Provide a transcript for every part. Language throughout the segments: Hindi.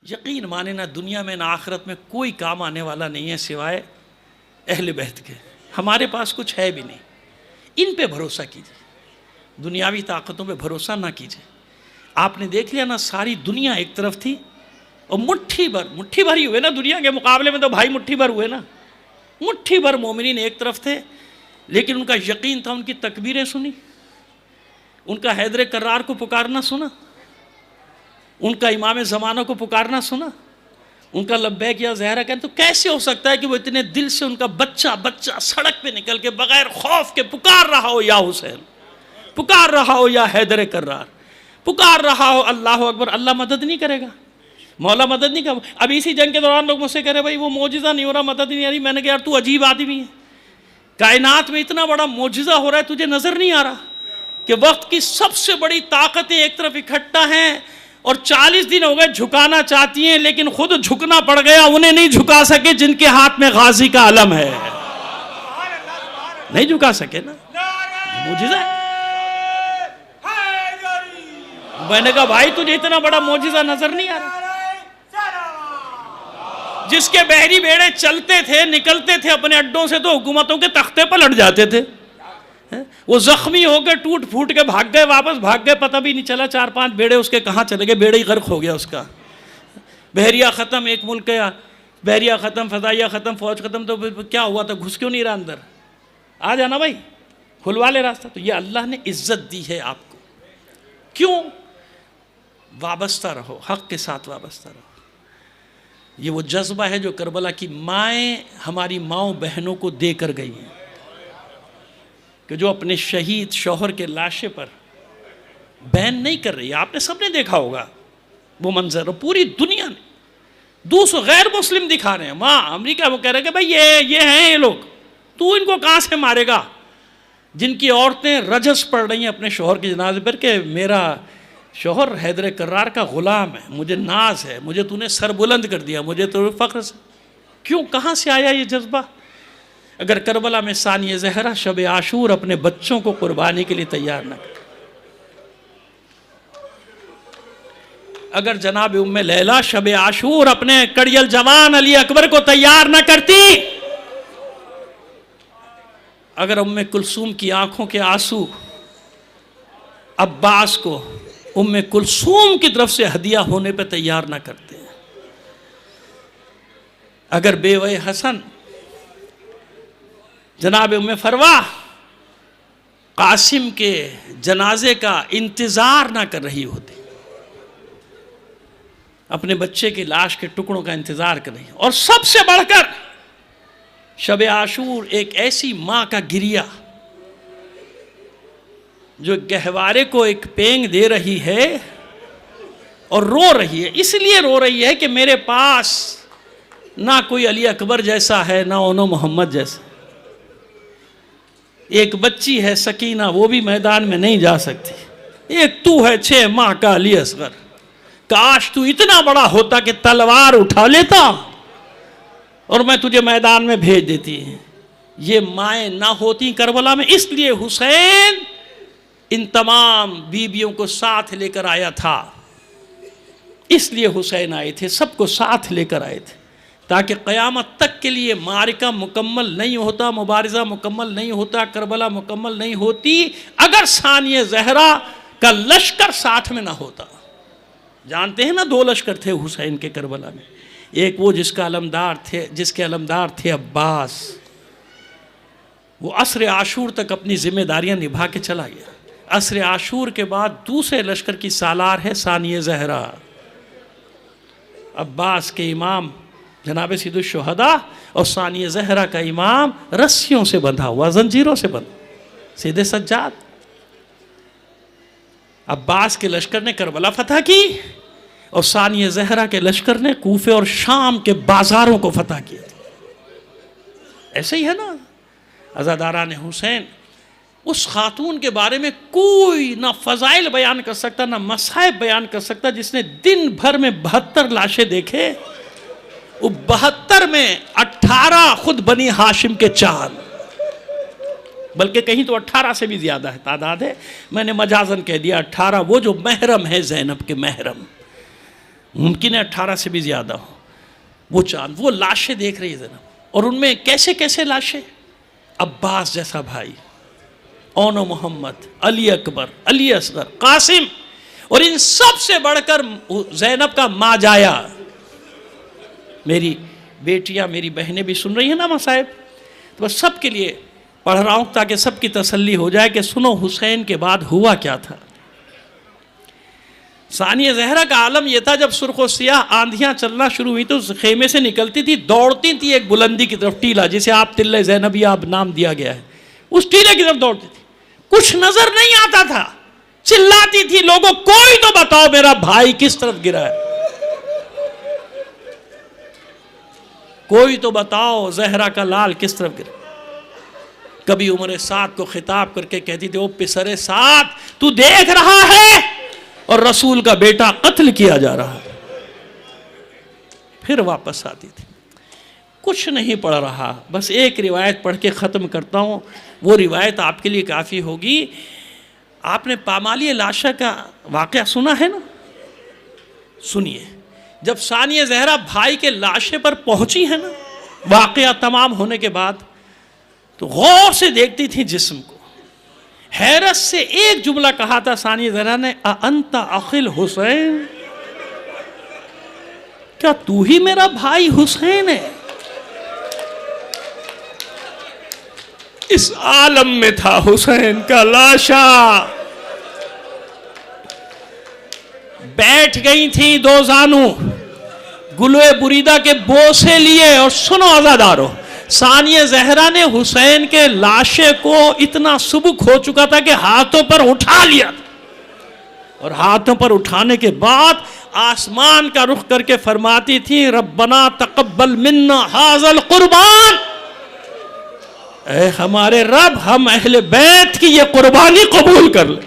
यकीन माने ना दुनिया में ना आखिरत में कोई काम आने वाला नहीं है सिवाय अहले बैत के। हमारे पास कुछ है भी नहीं। इन पे भरोसा कीजिए, दुनियावी ताकतों पे भरोसा ना कीजिए। आपने देख लिया ना, सारी दुनिया एक तरफ थी और मुट्ठी भर ही हुए ना, दुनिया के मुकाबले में तो भाई मुट्ठी भर हुए ना। मुट्ठी भर मोमिनीन एक तरफ थे, लेकिन उनका यकीन था, उनकी तकबीरें सुनी, उनका हैदर कर्रार को पुकारना सुना, उनका इमाम ज़माना को पुकारना सुना, उनका लब्बैक या ज़हरा कहना। तो कैसे हो सकता है कि वो इतने दिल से उनका बच्चा सड़क पे निकल के बगैर खौफ के पुकार रहा हो, या हुसैन, पुकार रहा हो या हैदर कर्रार, पुकार रहा हो अल्लाह अकबर। अल्लाह मदद नहीं करेगा, मौला मदद नहीं कर। अब इसी जंग के दौरान लोग मुझसे कह रहे भाई वो मोजिज़ा नहीं हो रहा, मदद नहीं आ रही। मैंने कहा यार तू अजीब आदमी है, कायनात में इतना बड़ा मोजिज़ा हो रहा है, तुझे नज़र नहीं आ रहा कि वक्त की सबसे बड़ी ताकतें एक तरफ इकट्ठा हैं और 40 दिन हो गए झुकाना चाहती हैं, लेकिन खुद झुकना पड़ गया। उन्हें नहीं झुका सके जिनके हाथ में गाजी का अलम है, नहीं झुका सके ना, मोजिज़ा है। मैंने कहा भाई तुझे इतना बड़ा मोजिज़ा नजर नहीं आ रहा? जिसके बहरी बेड़े चलते थे, निकलते थे अपने अड्डों से, तो हुकूमतों के तख्ते पर लट जाते थे। वो जख्मी होकर टूट फूट के भाग गए, वापस भाग गए, पता भी नहीं चला 4-5 बेड़े उसके कहाँ चले गए, बेड़े ही गर्क हो गया उसका। बहरिया ख़त्म, एक मुल्क का बहरिया ख़त्म, फ़ज़ाइया ख़त्म, फ़ौज ख़त्म, तो क्या हुआ था? घुस क्यों नहीं रहा अंदर? आ जाना भाई, खुलवा ले रास्ता। तो ये अल्लाह ने इज़्ज़त दी है आपको। क्यों? वाबस्ता रहो, हक़ के साथ वाबस्ता रहो। ये वो जज्बा है जो करबला की माएँ हमारी माओ बहनों को दे कर गई हैं, कि जो अपने शहीद शौहर के लाशे पर बैन नहीं कर रही है। आपने सबने देखा होगा वो मंजर, पूरी दुनिया ने दूसरे गैर मुस्लिम दिखा रहे हैं। वहाँ अमेरिका वो कह रहे हैं कि भाई ये हैं ये लोग, तू इनको कहाँ से मारेगा? जिनकी औरतें रजस पढ़ रही हैं अपने शौहर के जनाजे पर कि मेरा शौहर हैदर कर्रार का ग़ुलाम है, मुझे नाज है, मुझे तूने सर बुलंद कर दिया, मुझे तो फ़ख्र से। क्यों, कहाँ से आया ये जज्बा? अगर करबला में सानिया ज़हरा शब आशूर अपने बच्चों को कुर्बानी के लिए तैयार न कर, अगर जनाब उम्मे लैला शब आशूर अपने कड़ियल जवान अली अकबर को तैयार न करती, अगर उम्मे कुलसूम की आंखों के आंसू अब्बास को उम्मे कुलसूम की तरफ से हदिया होने पर तैयार न करते, अगर बेवे हसन जनाब उम्मे फरवा कासिम के जनाजे का इंतज़ार ना कर रही होती, अपने बच्चे की लाश के टुकड़ों का इंतज़ार कर रही, और सबसे बढ़कर शब आशूर एक ऐसी माँ का गिरिया जो गहवारे को एक पेंग दे रही है और रो रही है। इसलिए रो रही है कि मेरे पास ना कोई अली अकबर जैसा है, ना ओनो मोहम्मद जैसा। एक बच्ची है सकीना, वो भी मैदान में नहीं जा सकती। एक तू है 6 माह का अली असगर, काश तू इतना बड़ा होता कि तलवार उठा लेता और मैं तुझे मैदान में भेज देती। ये माएँ ना होती करबला में, इसलिए हुसैन इन तमाम बीबियों को साथ लेकर आया था। इसलिए हुसैन आए थे, सबको साथ लेकर आए थे, ताकि क़यामत तक के लिए मारिका मुकम्मल नहीं होता, मुबारिज़ा मुकम्मल नहीं होता, करबला मुकम्मल नहीं होती अगर सानिया ज़हरा का लश्कर साथ में ना होता। जानते हैं ना 2 लश्कर थे हुसैन के करबला में, एक वो जिसके अलमदार थे अब्बास, वो असर आशूर तक अपनी जिम्मेदारियां निभा के चला गया। असर आशूर के बाद दूसरे लश्कर की सालार है सानिया ज़हरा। अब्बास के इमाम जनाब सैयदुश्शुहदा और सानिया ज़हरा का इमाम रस्सियों से बंधा हुआ, जंजीरों से बंधा, सीधे सज्जाद। अब्बास के लश्कर ने करबला फतह की और सानिया ज़हरा के लश्कर ने कूफे और शाम के बाजारों को फतह किया। ऐसे ही है ना अज़ादारान हुसैन। उस खातून के बारे में कोई ना फ़ज़ाइल बयान कर सकता, ना मसाइब बयान कर सकता, जिसने दिन भर में 72 लाशें देखे। वो 72 में 18 खुद बनी हाशिम के चांद, बल्कि कहीं तो 18 से भी ज़्यादा है तादाद है, मैंने मजाजन कह दिया 18। वो जो महरम है ज़ैनब के महरम, मुमकिन है 18 से भी ज़्यादा हो। वो चांद, वो लाशें देख रही है ज़ैनब, और उनमें कैसे कैसे लाशें, अब्बास जैसा भाई, ओनो मोहम्मद, अली अकबर, अली असगर, कासिम, और इन सब से बढ़कर ज़ैनब का माजाया। मेरी बेटियां, मेरी बहनें भी सुन रही हैं ना मसाइब, तो बस सबके लिए पढ़ रहा हूँ ताकि सबकी तसल्ली हो जाए कि सुनो हुसैन के बाद हुआ क्या था। सानिया ज़हरा का आलम यह था, जब सुर्ख व सियाह आंधियाँ चलना शुरू हुई तो उस खेमे से निकलती थी, दौड़ती थी एक बुलंदी की तरफ, टीला जिसे आप तिल्ले ज़ैनबिया अब नाम दिया गया है, उस टीले की तरफ दौड़ती थी। कुछ नजर नहीं आता था, चिल्लाती थी, लोगों कोई तो बताओ मेरा भाई किस तरफ गिरा है, कोई तो बताओ ज़हरा का लाल किस तरफ गिरा। कभी उमर साद को खिताब करके कहती थी, ओ पिसरे साद, तू देख रहा है और रसूल का बेटा कत्ल किया जा रहा है। फिर वापस आती थी। कुछ नहीं पढ़ रहा, बस एक रिवायत पढ़ के ख़त्म करता हूँ, वो रिवायत आपके लिए काफ़ी होगी। आपने पामाली लाशा का वाक़या सुना है ना? सुनिए। जब सानिया ज़हरा भाई के लाशे पर पहुंची है ना, वाक़या तमाम होने के बाद, तो गौर से देखती थी जिस्म को। हैरत से एक जुमला कहा था सानिया ज़हरा ने, अंता अखिल हुसैन, क्या तू ही मेरा भाई हुसैन है? इस आलम में था हुसैन का लाशा। बैठ गई थी दो जानू गुलवे बुरीदा के बोसे लिए, और सुनो अज़ादारो, सानिया ज़हरा ने हुसैन के लाशे को इतना सुबुक हो चुका था कि हाथों पर उठा लिया, और हाथों पर उठाने के बाद आसमान का रुख करके फरमाती थी, रब्बना तक़ब्बल मिन्ना हाज़ल कुर्बान, ऐ हमारे रब, हम अहले बैत की ये कुर्बानी कबूल कर ले।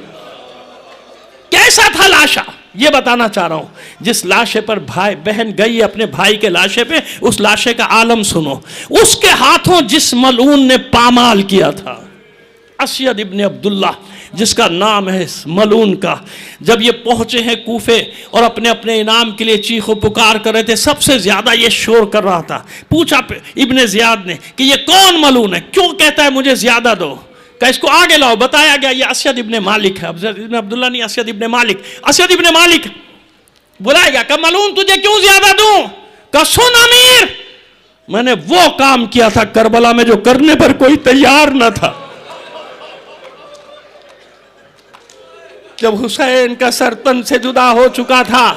कैसा था लाशा, ये बताना चाह रहा हूं। जिस लाशे पर भाई बहन गई अपने भाई के लाशे पे, उस लाशे का आलम सुनो। उसके हाथों जिस मलऊन ने पामाल किया था, असयद इब्ने अब्दुल्लाह, जिसका नाम है मलून का, जब ये पहुंचे हैं कूफे और अपने अपने इनाम के लिए चीखो पुकार कर रहे थे, सबसे ज्यादा ये शोर कर रहा था। पूछा इब्ने ज़ियाद ने कि ये कौन मलून है, क्यों कहता है मुझे ज्यादा दो, का इसको आगे लाओ। बताया गया ये असयद इब्ने मालिक है, इब्ने अब्दुल्ला नहीं, असयद इब्ने मालिक। असयद इब्ने मालिक बुलाया गया, का मलून तुझे क्यों ज्यादा दूं? का सुन अमीर, मैंने वो काम किया था करबला में जो करने पर कोई तैयार न था। जब हुसैन का सर तन से जुदा हो चुका था,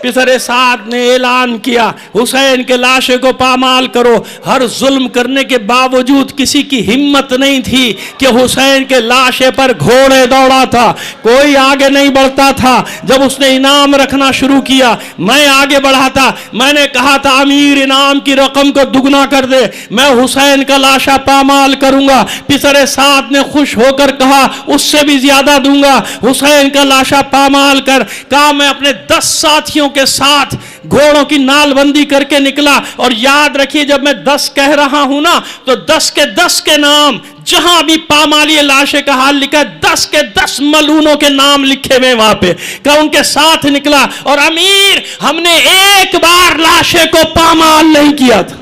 पिसरे साद ने ऐलान किया, हुसैन के लाशे को पामाल करो। हर जुल्म करने के बावजूद किसी की हिम्मत नहीं थी कि हुसैन के लाशे पर घोड़े दौड़ा था, कोई आगे नहीं बढ़ता था। जब उसने इनाम रखना शुरू किया, मैं आगे बढ़ा था, मैंने कहा था अमीर इनाम की रकम को दुगना कर दे, मैं हुसैन का लाशा पामाल करूंगा। पिसरे साद ने खुश होकर कहा उससे भी ज्यादा दूंगा, हुसैन का लाशा पामाल कर। कहा मैं अपने 10 साथियों के साथ घोड़ों की नालबंदी करके निकला। और याद रखिए जब मैं 10 कह रहा हूं ना, तो 10 के नाम, जहां भी पामाली लाशे का हाल लिखा, 10 के 10 मलूनों के नाम लिखे हुए वहां पे, का उनके साथ निकला। और अमीर, हमने एक बार लाशे को पामाल नहीं किया था,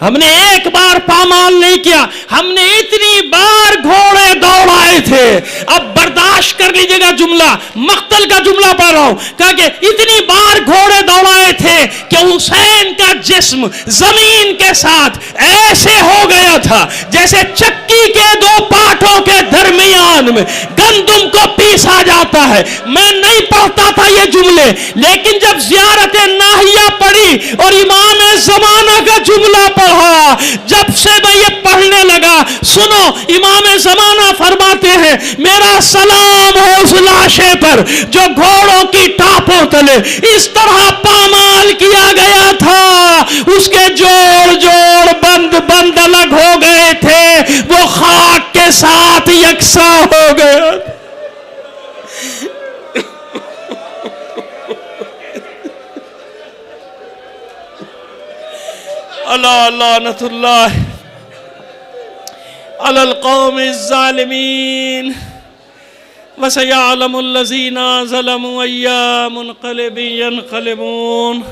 हमने एक बार पामाल नहीं किया, हमने इतनी बार घोड़े दौड़ाए थे। अब बर्दाश्त कर लीजिएगा, जुमला मक्तल का जुमला पढ़ रहा हूं। कहा कि इतनी बार घोड़े दौड़ाए थे कि हुसैन का जिस्म जमीन के साथ ऐसे हो गया था जैसे चक्की के 2 पाटों के दरमियान में गंदुम को पीसा जाता है। मैं नहीं पढ़ता था ये जुमले, लेकिन जब ज़ियारत नाहिया पढ़ी और इमाम ज़माना का जुमला पढ़ा, जब से मैं ये पढ़ने लगा, सुनो इमाम ज़माना फरमाते हैं, मेरा सलाम हो उस लाशे पर जो घोड़ों की टापों तले इस तरह पामाल किया गया था। उसके जोड़ जोड़ बंद बंद अलग हो गए थे, वो खाक के साथ यकसा हो गया। अल्लाह लानतुल्लाह अलल कौमिज़ ज़ालिमीन। वसयअलमुल्लज़ीना ज़लमू अय्या मुनक़लिबिन यनक़लिबून।